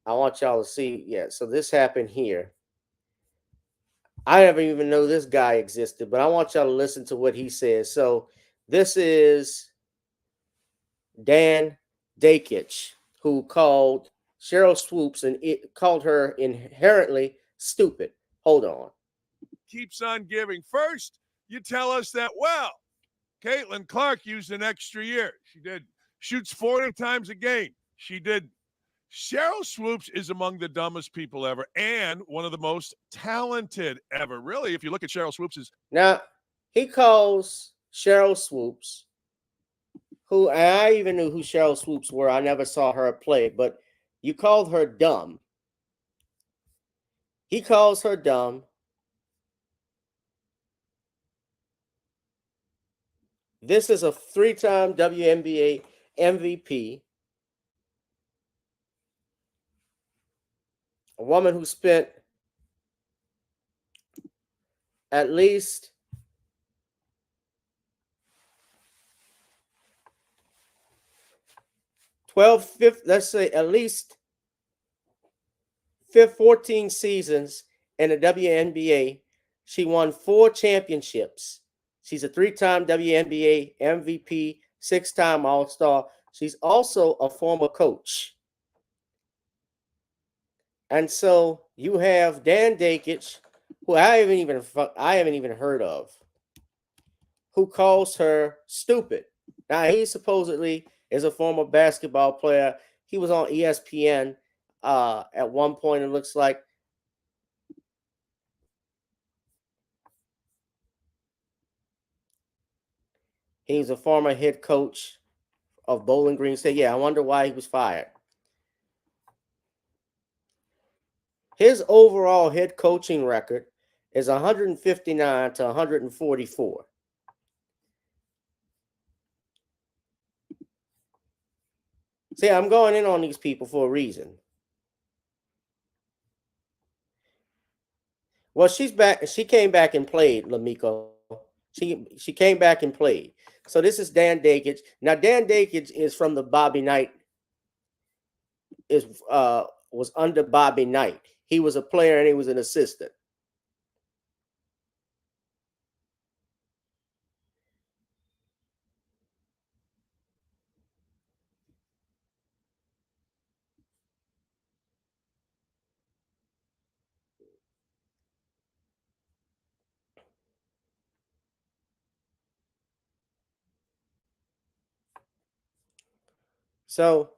I want y'all to see. Yeah, so this happened here. I never even know this guy existed, but I want y'all to listen to what he says. So this is Dan Dakich, who called Cheryl Swoops and it called her inherently stupid. Hold on. Keeps on giving. First, you tell us that, well, Caitlin Clark used an extra year. She did. Shoots 40 times a game. She did. Cheryl Swoops is among the dumbest people ever and one of the most talented ever. Really, if you look at Cheryl Swoops's. Now, he calls Cheryl Swoops, who I even knew who Cheryl Swoops were. I never saw her play, but you called her dumb. He calls her dumb. This is a 3-time WNBA MVP. A woman who spent at least let's say at least 14 seasons in the WNBA. She won 4 championships. She's a 3-time WNBA MVP, 6-time All-Star. She's also a former coach. And so you have Dan Dakich, who I haven't even heard of, who calls her stupid. Now, he supposedly is a former basketball player. He was on ESPN at one point, it looks like. He's a former head coach of Bowling Green State. Yeah, I wonder why he was fired. His overall head coaching record is 159 to 144. See, I'm going in on these people for a reason. Well, she's back. She came back and played, Lamiko. She came back and played. So this is Dan Dakich. Now, Dan Dakich is from the Bobby Knight. Was under Bobby Knight. He was a player and he was an assistant. So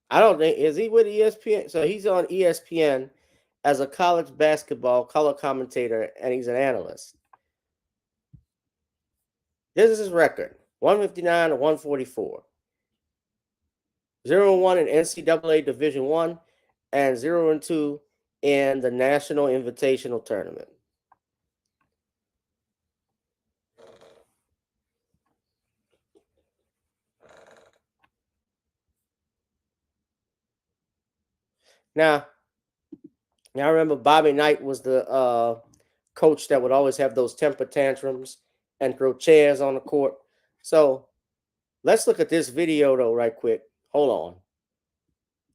I don't think, is he with ESPN? So he's on ESPN as a college basketball color commentator, and he's an analyst. This is his record: 159 to 144. 0-1 in NCAA Division I, and 0-2 in the National Invitational Tournament. Now I remember Bobby Knight was the coach that would always have those temper tantrums and throw chairs on the court. So let's look at this video though, right quick. Hold on.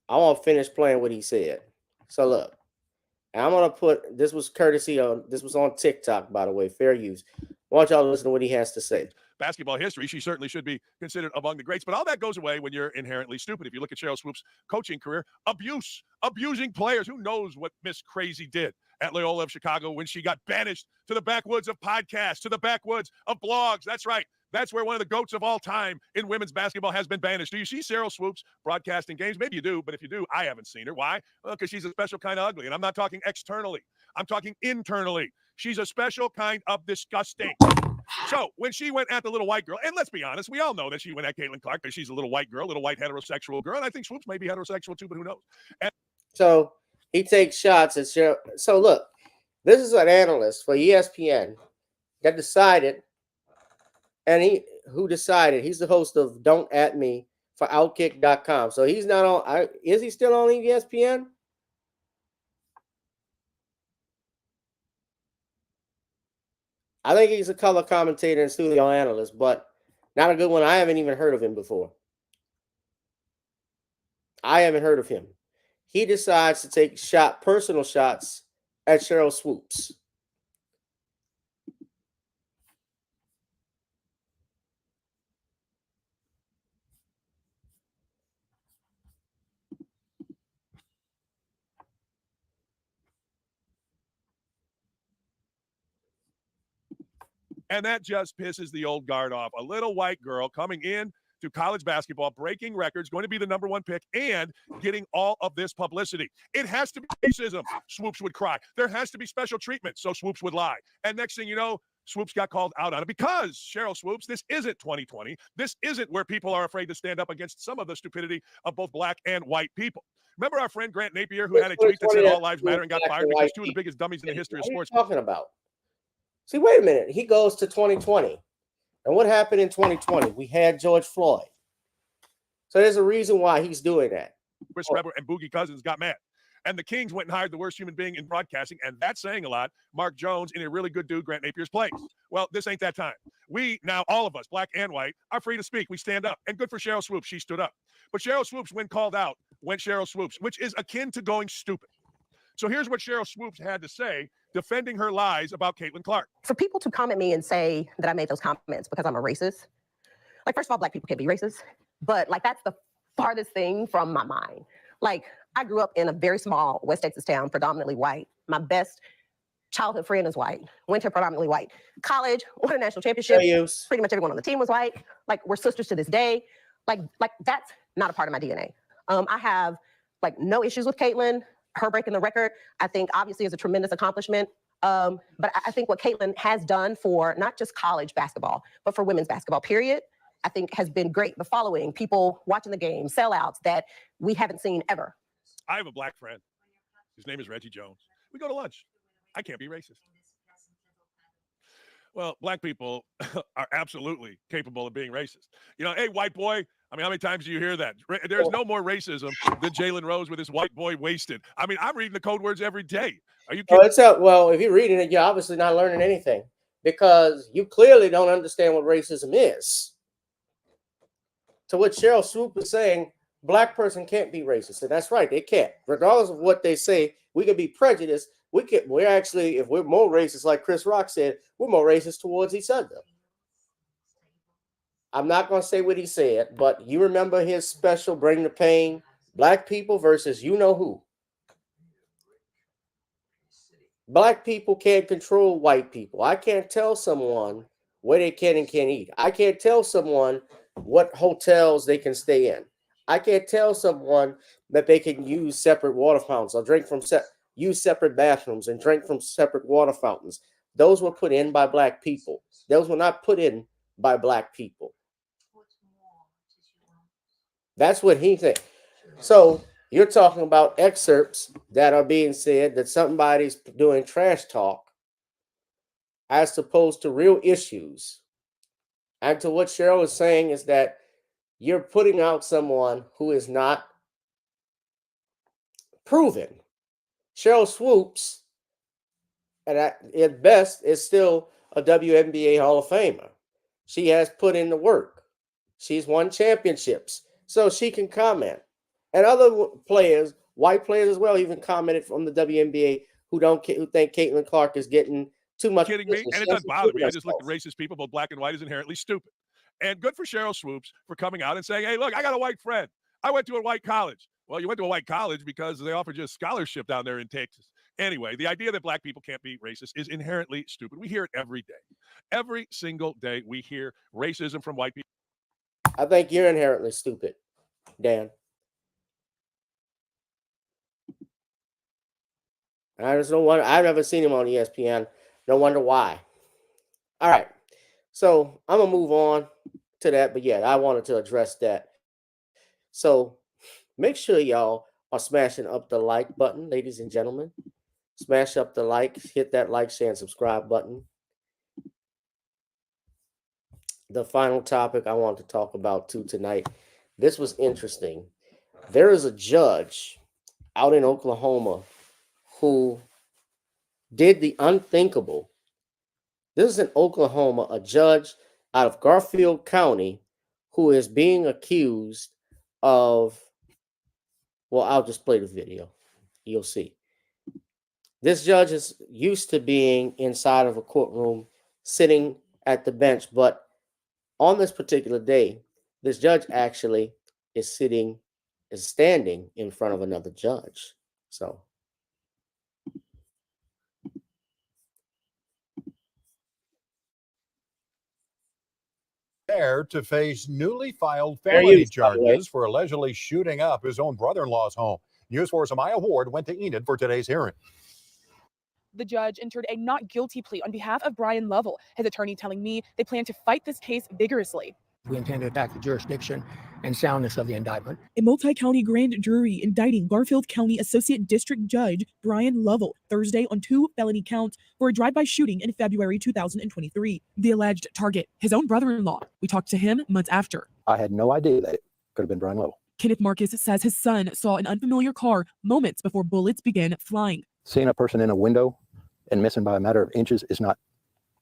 I want to finish playing what he said. So look, and I'm gonna put, this was courtesy on, this was on TikTok, by the way, fair use. I want y'all to listen to what he has to say. Basketball history, she certainly should be considered among the greats, but all that goes away when you're inherently stupid. If you look at Sheryl Swoopes' coaching career, abusing players. Who knows what Miss Crazy did at Loyola of Chicago when she got banished to the backwoods of podcasts, to the backwoods of blogs. That's right. That's where one of the GOATs of all time in women's basketball has been banished. Do you see Sheryl Swoopes broadcasting games? Maybe you do, but if you do, I haven't seen her. Why? Well, because she's a special kind of ugly, and I'm not talking externally. I'm talking internally. She's a special kind of disgusting. So when she went at the little white girl, and let's be honest, we all know that she went at Caitlin Clark because she's a little white girl, little white heterosexual girl, and I think Swoopes may be heterosexual too, but who knows? So he takes shots at Sheryl. So look, this is an analyst for ESPN that decided, and he's the host of Don't At Me for Outkick.com. So he's not on, is he still on ESPN? I think he's a color commentator and studio analyst, but not a good one. I haven't even heard of him before. I haven't heard of him. He decides to take personal shots at Sheryl Swoopes. And that just pisses the old guard off. A little white girl coming in to college basketball, breaking records, going to be the #1 pick, and getting all of this publicity. It has to be racism. Swoopes would cry. There has to be special treatment, so Swoopes would lie. And next thing you know, Swoopes got called out on it because Sheryl Swoopes, this isn't 2020. This isn't where people are afraid to stand up against some of the stupidity of both black and white people. Remember our friend Grant Napier, who had a tweet that said all lives matter and got fired because two of the biggest dummies in the history of sports. What are you talking about? See, wait a minute. He goes to 2020. And what happened in 2020? We had George Floyd. So there's a reason why he's doing that. Chris Webber and Boogie Cousins got mad. And the Kings went and hired the worst human being in broadcasting, and that's saying a lot. Mark Jones in a really good dude, Grant Napier's place. Well, this ain't that time. We now, all of us, black and white, are free to speak. We stand up. And good for Sheryl Swoopes. She stood up. But Sheryl Swoopes, when called out, went Sheryl Swoopes, which is akin to going stupid. So here's what Sheryl Swoopes had to say, defending her lies about Caitlin Clark. For people to come at me and say that I made those comments because I'm a racist, like, first of all, black people can't be racist, but like, that's the farthest thing from my mind. Like, I grew up in a very small West Texas town, predominantly white. My best childhood friend is white, went to predominantly white college, won a national championship. Pretty much everyone on the team was white. Like, we're sisters to this day. Like that's not a part of my DNA. I have like no issues with Caitlin. Her breaking the record, I think, obviously is a tremendous accomplishment. But I think what Caitlin has done for not just college basketball, but for women's basketball, period, I think has been great. The following, people watching the game, sellouts that we haven't seen ever. I have a black friend. His name is Reggie Jones. We go to lunch. I can't be racist. Well, black people are absolutely capable of being racist. You know, hey, white boy. I mean, how many times do you hear that? There's no more racism than Jalen Rose with his white boy wasted. I mean, I'm reading the code words every day. Are you kidding? Well, if you're reading it, you're obviously not learning anything because you clearly don't understand what racism is. So what Sheryl Swoopes is saying, black person can't be racist. And that's right, they can't. Regardless of what they say, we can be prejudiced. We're actually, if we're more racist, like Chris Rock said, we're more racist towards each other. I'm not going to say what he said, but you remember his special, Bring the Pain, black people versus you know who. Black people can't control white people. I can't tell someone where they can and can't eat. I can't tell someone what hotels they can stay in. I can't tell someone that they can use separate water fountains or drink from use separate bathrooms and drink from separate water fountains. Those were put in by black people. Those were not put in by black people. That's what he thinks. So you're talking about excerpts that are being said that somebody's doing trash talk as opposed to real issues. And to what Cheryl is saying is that you're putting out someone who is not proven. Cheryl Swoops, and at best, is still a WNBA Hall of Famer. She has put in the work. She's won championships, so she can comment. And other players, white players as well, even commented from the WNBA who think Caitlin Clark is getting too much. Kidding me? And it doesn't bother me. I just look at racist people, both black and white, is inherently stupid. And good for Cheryl Swoops for coming out and saying, hey, look, I got a white friend. I went to a white college. Well, you went to a white college because they offered you a scholarship down there in Texas. Anyway, the idea that black people can't be racist is inherently stupid. We hear it every day. Every single day we hear racism from white people. I think you're inherently stupid, Dan. I just don't wonder. I've never seen him on ESPN. No wonder why. All right. So I'm going to move on to that. But yeah, I wanted to address that. So make sure y'all are smashing up the like button, ladies and gentlemen. Smash up the like, hit that like, share, and subscribe button. The final topic I want to talk about too tonight. This was interesting. There is a judge out in Oklahoma who did the unthinkable. This is in Oklahoma, a judge out of Garfield County who is being accused of, well, I'll just play the video. You'll see. This judge is used to being inside of a courtroom, sitting at the bench, but on this particular day, this judge actually is standing in front of another judge. So. To face newly filed felony charges for allegedly shooting up his own brother-in-law's home. News 4's Amaya Ward went to Enid for today's hearing. The judge entered a not guilty plea on behalf of Brian Lovell, his attorney telling me they plan to fight this case vigorously. We intend to attack the jurisdiction and soundness of the indictment. A multi-county grand jury indicting Garfield County Associate District Judge Brian Lovell Thursday on 2 felony counts for a drive-by shooting in February 2023. The alleged target, his own brother-in-law. We talked to him months after. I had no idea that it could have been Brian Lovell. Kenneth Marcus says his son saw an unfamiliar car moments before bullets began flying. Seeing a person in a window and missing by a matter of inches is not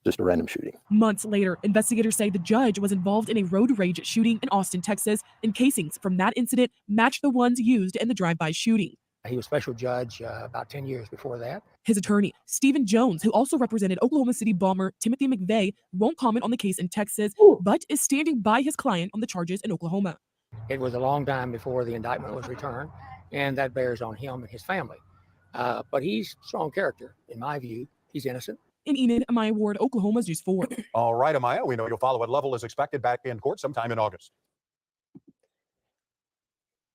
just a random shooting. Months later, investigators say the judge was involved in a road rage shooting in Austin, Texas, and casings from that incident matched the ones used in the drive-by shooting. He was special judge about 10 years before that. His attorney, Stephen Jones, who also represented Oklahoma City bomber Timothy McVeigh, won't comment on the case in Texas, but is standing by his client on the charges in Oklahoma. It was a long time before the indictment was returned, and that bears on him and his family. But he's a strong character, in my view. He's innocent. In Enid, Amaya Ward, Oklahoma's News 4. All right, Amaya, we know you'll follow what Lovell is expected back in court sometime in August.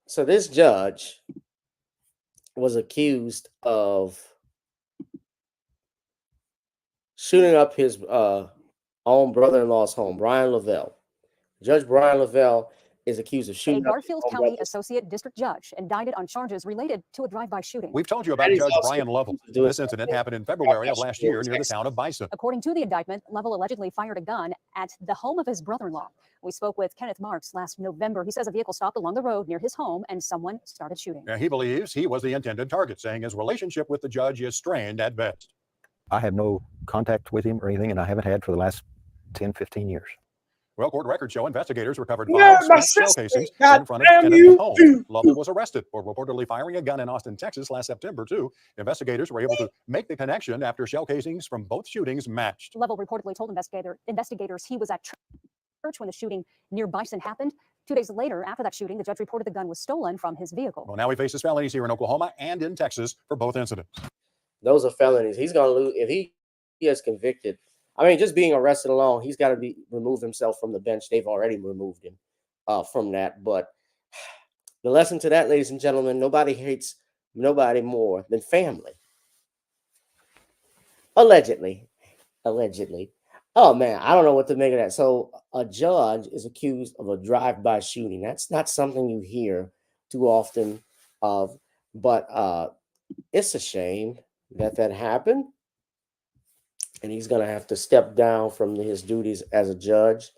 So this judge was accused of shooting up his own brother-in-law's home, Brian Lovell. Judge Brian Lovell is accused of shooting a Garfield County Associate District Judge indicted on charges related to a drive-by shooting. We've told you about Judge Brian Lovell. This incident happened in February of last year near the town of Bison. According to the indictment, Lovell allegedly fired a gun at the home of his brother-in-law. We spoke with Kenneth Marks last November. He says a vehicle stopped along the road near his home and someone started shooting. He believes he was the intended target, saying his relationship with the judge is strained at best. I have no contact with him or anything, and I haven't had for the last 10, 15 years. Well, court records show investigators recovered 5 shell casings in front of Kenneth's home. Lovell was arrested for reportedly firing a gun in Austin, Texas last September, too. Investigators were able to make the connection after shell casings from both shootings matched. Lovell reportedly told investigators he was at church when the shooting near Bison happened. 2 days later, after that shooting, the judge reported the gun was stolen from his vehicle. Well, now he faces felonies here in Oklahoma and in Texas for both incidents. Those are felonies. He's going to lose if he is convicted I mean, just being arrested alone, he's got to remove himself from the bench. They've already removed him from that. But the lesson to that, ladies and gentlemen, nobody hates nobody more than family. Allegedly. Oh man, I don't know what to make of that. So a judge is accused of a drive-by shooting. That's not something you hear too often of, but it's a shame that happened. And he's gonna have to step down from his duties as a judge.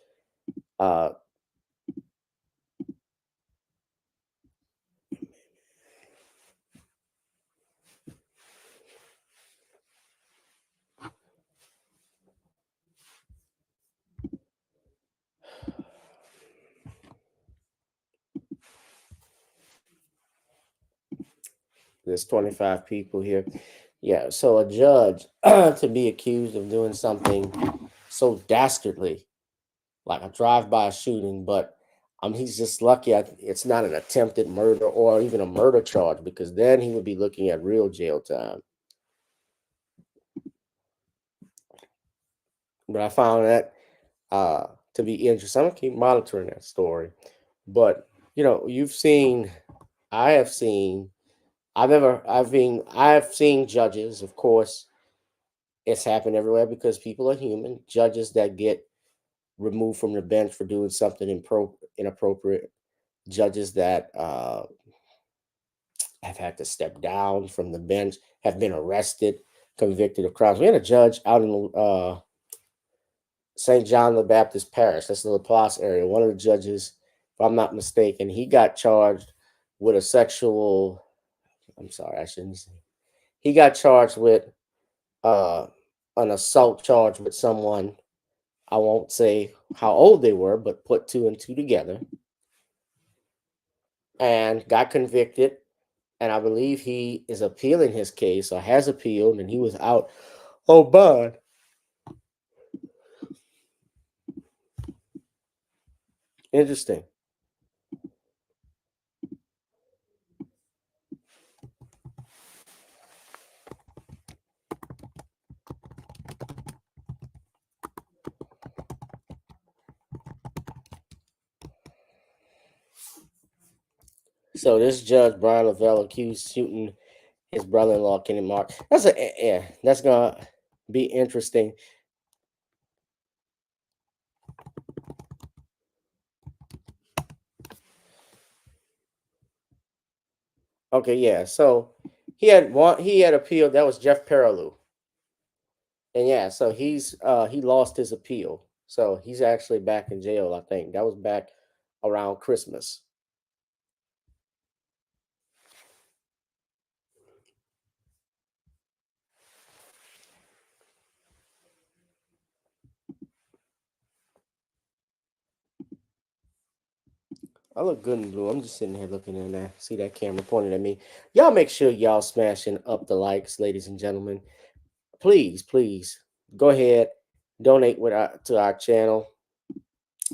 There's 25 people here. Yeah, so a judge to be accused of doing something so dastardly, like a drive-by shooting, but he's just lucky it's not an attempted murder or even a murder charge, because then he would be looking at real jail time. But I found that to be interesting. I'm gonna keep monitoring that story. But you know, I've seen judges, of course, it's happened everywhere because people are human. Judges that get removed from the bench for doing something inappropriate, judges that have had to step down from the bench, have been arrested, convicted of crimes. We had a judge out in St. John the Baptist Parish, that's the La Place area. One of the judges, if I'm not mistaken, he got charged with he got charged with an assault charge with someone. I won't say how old they were, but put 2 and 2 together and got convicted. And I believe he is appealing his case or has appealed, and he was out on bond. Interesting. So this judge, Brian Lavelle, accused shooting his brother-in-law, Kenneth Marks. That's gonna be interesting. Okay, yeah. So he had appealed. That was Jeff Perilou. And yeah, so he lost his appeal. So he's actually back in jail, I think. That was back around Christmas. I look good in blue. I'm just sitting here looking in there. See that camera pointed at me. Y'all make sure y'all smashing up the likes, ladies and gentlemen. Please, please go ahead, donate to our channel.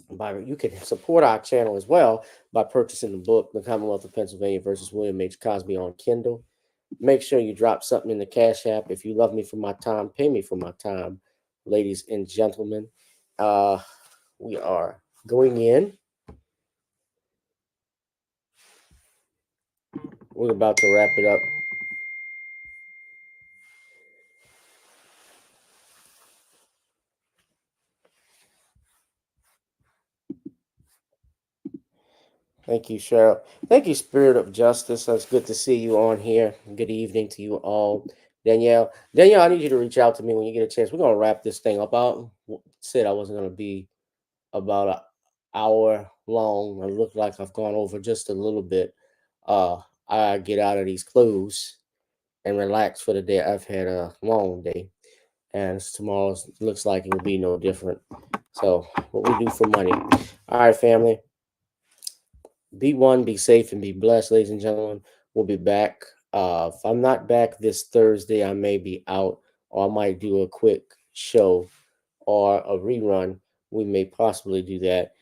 You can support our channel as well by purchasing the book, The Commonwealth of Pennsylvania versus William H. Cosby, on Kindle. Make sure you drop something in the Cash App. If you love me for my time, pay me for my time, ladies and gentlemen. We are going in. We're about to wrap it up. Thank you, Cheryl. Thank you, Spirit of Justice. It's good to see you on here. Good evening to you all. Danielle, I need you to reach out to me when you get a chance. We're going to wrap this thing up. I said I wasn't going to be about an hour long. It looked like I've gone over just a little bit. I get out of these clothes and relax for the day. I've had a long day, and tomorrow looks like it will be no different. So what we do for money. All right, family. Be one, be safe, and be blessed, ladies and gentlemen. We'll be back. If I'm not back this Thursday, I may be out, or I might do a quick show or a rerun. We may possibly do that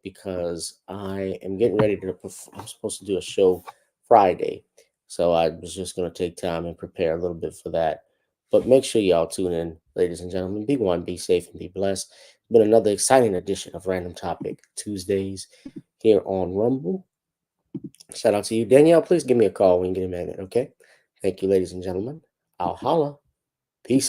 because I am getting ready to. I'm supposed to do a show Friday, so I was just going to take time and prepare a little bit for that. But make sure y'all tune in ladies and gentlemen. Be one, be safe, and be blessed. It's been another exciting edition of Random Topic Tuesdays here on Rumble. Shout out to you, Danielle. Please give me a call when you get a minute, okay? Thank you, ladies and gentlemen. I'll holla.